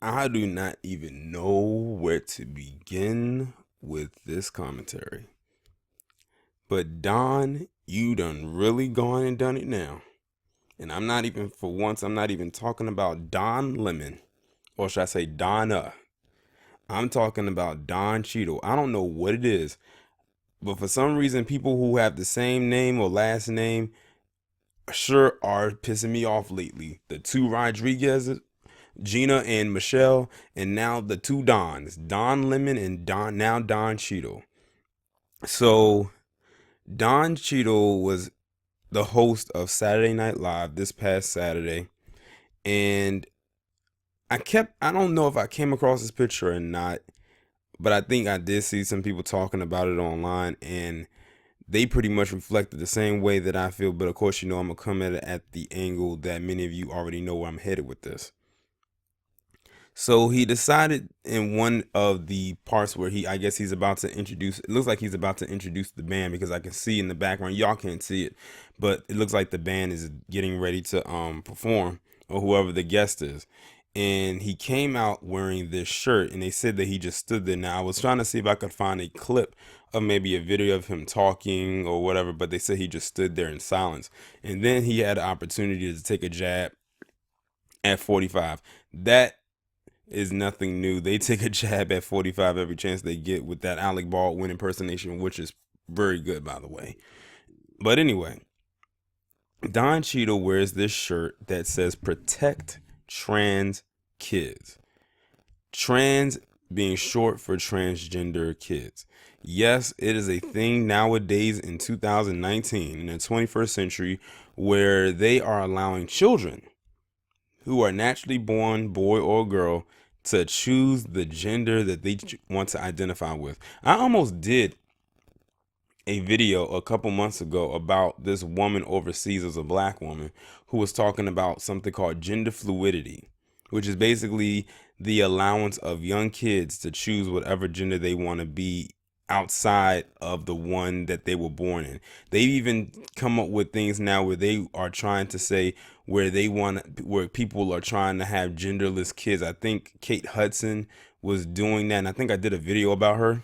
I do not even know where to begin with this commentary. But Don, you done really gone and done it now. And I'm not even, for once, I'm not even talking about Don Lemon. Or should I say Donna? I'm talking about Don Cheadle. I don't know what it is. But for some reason, people who have the same name or last name sure are pissing me off lately. The two Rodriguez's, Gina and Michelle, and now the two Dons, Don Lemon and Don Cheadle. So Don Cheadle was the host of Saturday Night Live this past Saturday, and I don't know if I came across this picture or not, but I think I did see some people talking about it online, and they pretty much reflected the same way that I feel. But of course, I'm gonna come at it at the angle that many of you already know where I'm headed with this. So he decided in one of the parts where I guess he's about to introduce, it looks like he's about to introduce the band, because I can see in the background, y'all can't see it, but it looks like the band is getting ready to perform, or whoever the guest is. And he came out wearing this shirt, and they said that he just stood there. Now I was trying to see if I could find a clip of maybe a video of him talking or whatever, but they said he just stood there in silence. And then he had an opportunity to take a jab at 45. That is nothing new. They take a jab at 45 every chance they get with that Alec Baldwin impersonation, which is very good, by the way. But anyway, Don Cheadle wears this shirt that says "Protect Trans Kids." Trans being short for transgender kids. Yes, it is a thing nowadays in 2019, in the 21st century, where they are allowing children who are naturally born, boy or girl, to choose the gender that they want to identify with. I almost did a video a couple months ago about this woman overseas, as a black woman, who was talking about something called gender fluidity, which is basically the allowance of young kids to choose whatever gender they want to be outside of the one that they were born in. They've even come up with things now where they are trying to say where people are trying to have genderless kids. I think Kate Hudson was doing that, and I think I did a video about her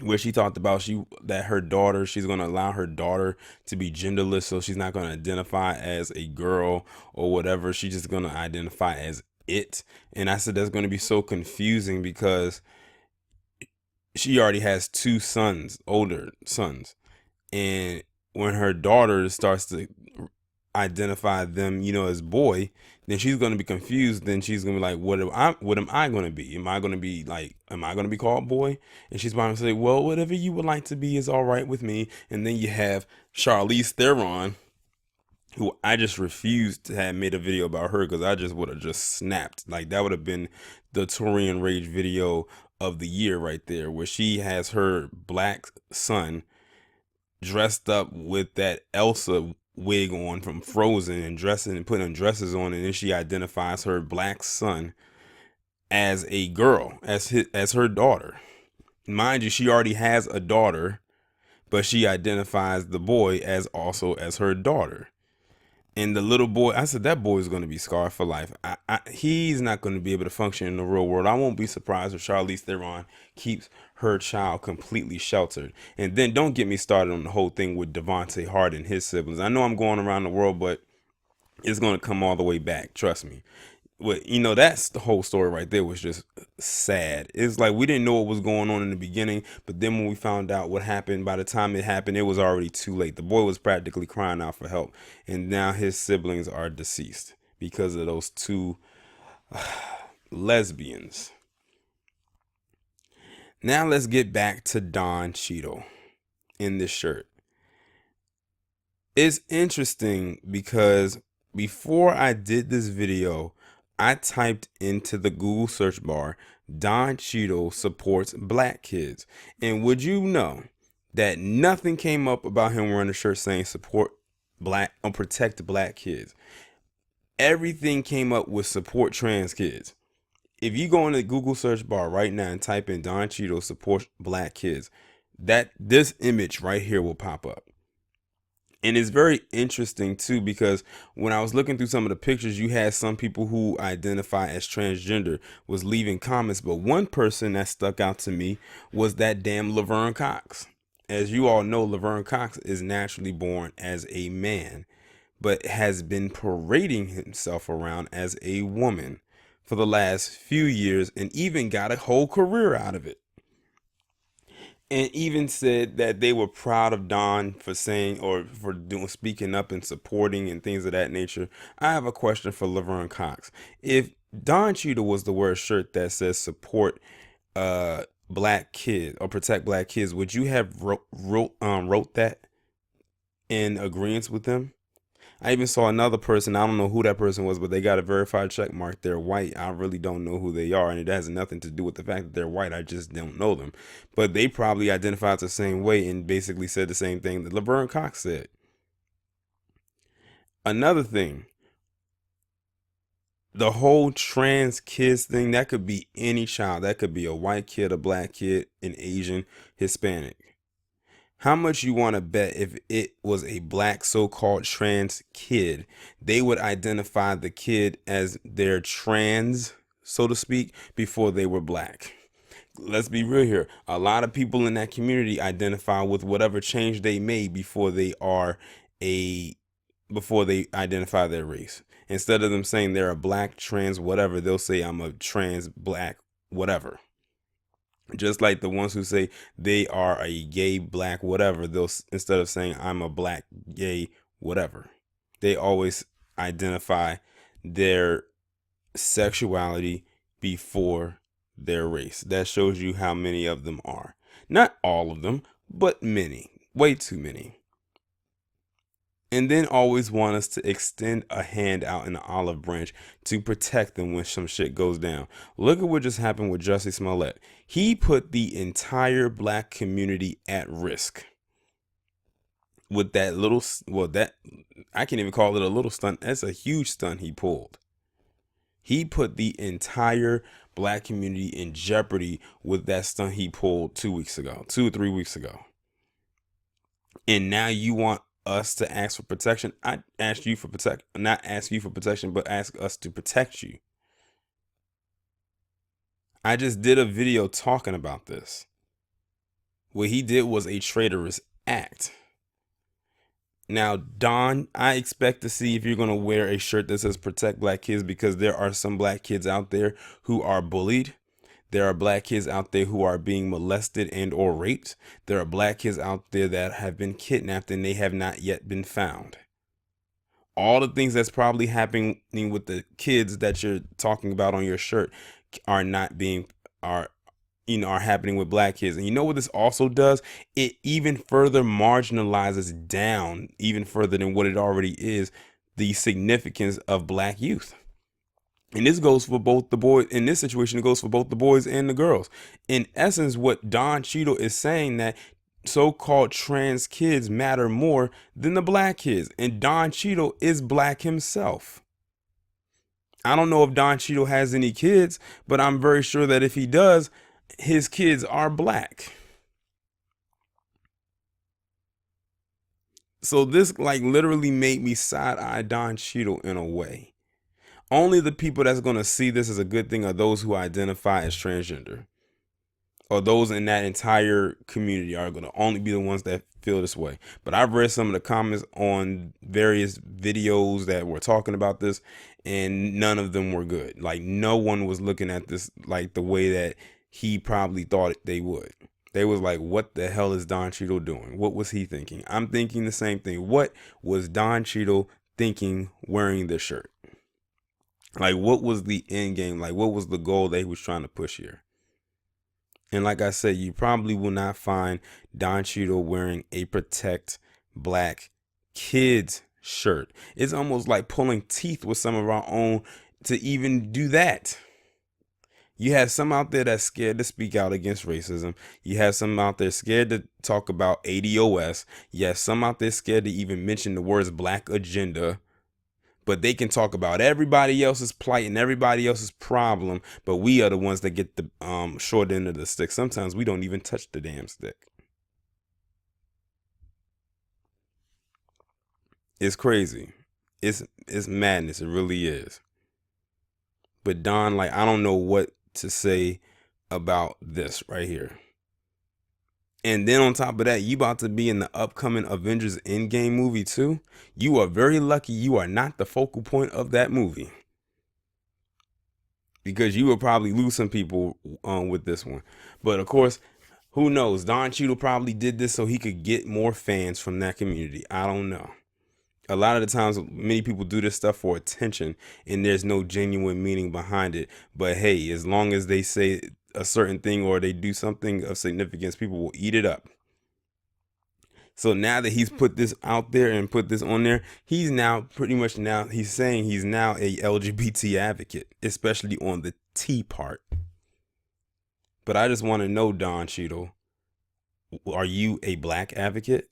where she talked about she's going to allow her daughter to be genderless, so she's not going to identify as a girl or whatever. She's just going to identify as it. And I said that's going to be so confusing, because she already has two sons, older sons, and when her daughter starts to identify them, as boy, then she's going to be confused. Then she's going to be like, what am I going to be? Am I going to be like, am I going to be called boy? And she's going to say, well, whatever you would like to be is all right with me. And then you have Charlize Theron, who I just refused to have made a video about her, because I just would have just snapped. Like, that would have been the Torian Rage video of the year right there, where she has her black son dressed up with that Elsa wig on from Frozen, and dressing and putting dresses on, and then she identifies her black son as a girl, as her daughter. Mind you, she already has a daughter, but she identifies the boy as also as her daughter. And the little boy, I said that boy is going to be scarred for life. He's not going to be able to function in the real world. I won't be surprised if Charlize Theron keeps her child completely sheltered. And then don't get me started on the whole thing with Devontae Hart and his siblings. I know I'm going around the world, but it's going to come all the way back. Trust me. But that's the whole story right there, was just sad. It's like we didn't know what was going on in the beginning, but then when we found out what happened, by the time it happened, it was already too late. The boy was practically crying out for help, and now his siblings are deceased because of those two lesbians. Now let's get back to Don Cheadle in this shirt. It's interesting because before I did this video, I typed into the Google search bar, Don Cheadle supports black kids. And would you know that nothing came up about him wearing a shirt saying support black or protect black kids? Everything came up with support trans kids. If you go in the Google search bar right now and type in Don Cheadle support black kids, this image right here will pop up. And it's very interesting too, because when I was looking through some of the pictures, you had some people who identify as transgender was leaving comments, but one person that stuck out to me was that damn Laverne Cox. As you all know, Laverne Cox is naturally born as a man, but has been parading himself around as a woman for the last few years and even got a whole career out of it. And even said that they were proud of Don for saying or for doing speaking up and supporting and things of that nature. I have a question for Laverne Cox. If Don Cheadle was to wear a shirt that says support black kids or protect black kids, would you have wrote that in agreement with them? I even saw another person. I don't know who that person was, but they got a verified check mark. They're white. I really don't know who they are, and it has nothing to do with the fact that they're white. I just don't know them. But they probably identified the same way and basically said the same thing that Laverne Cox said. Another thing, the whole trans kids thing, that could be any child. That could be a white kid, a black kid, an Asian, Hispanic. How much you want to bet if it was a black so-called trans kid, they would identify the kid as their trans, so to speak, before they were black? Let's be real here. A lot of people in that community identify with whatever change they made a before they identify their race. Instead of them saying they're a black trans whatever, they'll say I'm a trans black whatever. Just like the ones who say they are a gay black whatever, they'll instead of saying I'm a black gay whatever, they always identify their sexuality before their race. That shows you how many of them are. Not all of them, but many. Way too many. And then always want us to extend a hand out in the olive branch to protect them when some shit goes down. Look at what just happened with Jussie Smollett. He put the entire black community at risk with that little, well, that I can't even call it a little stunt. That's a huge stunt he pulled. He put the entire black community in jeopardy with that stunt he pulled 2 weeks ago, 2 or 3 weeks ago. And now you want us to ask for protection. I asked you for not ask you for protection, but ask us to protect you. I just did a video talking about this. What he did was a traitorous act. Now, Don, I expect to see if you're going to wear a shirt that says protect black kids, because there are some black kids out there who are bullied. There are black kids out there who are being molested and or raped. There are black kids out there that have been kidnapped and they have not yet been found. All the things that's probably happening with the kids that you're talking about on your shirt are not being are happening with black kids. And you know what this also does? It even further marginalizes down even further than what it already is, the significance of black youth. And this goes for both the boys. In this situation, it goes for both the boys and the girls. In essence, what Don Cheadle is saying, that so-called trans kids matter more than the black kids. And Don Cheadle is black himself. I don't know if Don Cheadle has any kids, but I'm very sure that if he does, his kids are black. So this like literally made me side-eye Don Cheadle in a way. Only the people that's going to see this as a good thing are those who identify as transgender, or those in that entire community are going to only be the ones that feel this way. But I've read some of the comments on various videos that were talking about this, and none of them were good. Like, no one was looking at this like the way that he probably thought they would. They was like, what the hell is Don Cheadle doing? What was he thinking? I'm thinking the same thing. What was Don Cheadle thinking wearing this shirt? Like, what was the end game? Like, what was the goal that he was trying to push here? And like I said, you probably will not find Don Cheadle wearing a protect black kids shirt. It's almost like pulling teeth with some of our own to even do that. You have some out there that's scared to speak out against racism. You have some out there scared to talk about ADOS. You have some out there scared to even mention the words black agenda. But they can talk about everybody else's plight and everybody else's problem. But we are the ones that get the short end of the stick. Sometimes we don't even touch the damn stick. It's crazy. It's madness. It really is. But Don, like, I don't know what to say about this right here. And then on top of that, you about to be in the upcoming Avengers Endgame movie too. You are very lucky you are not the focal point of that movie, because you will probably lose some people with this one. But of course, who knows? Don Cheadle probably did this so he could get more fans from that community. I don't know. A lot of the times, many people do this stuff for attention, and there's no genuine meaning behind it. But hey, as long as they say a certain thing or they do something of significance, people will eat it up. So now that he's put this out there and put this on there, he's now pretty much, now he's saying he's now a LGBT advocate, especially on the T part. But I just want to know, Don Cheadle, are you a black advocate?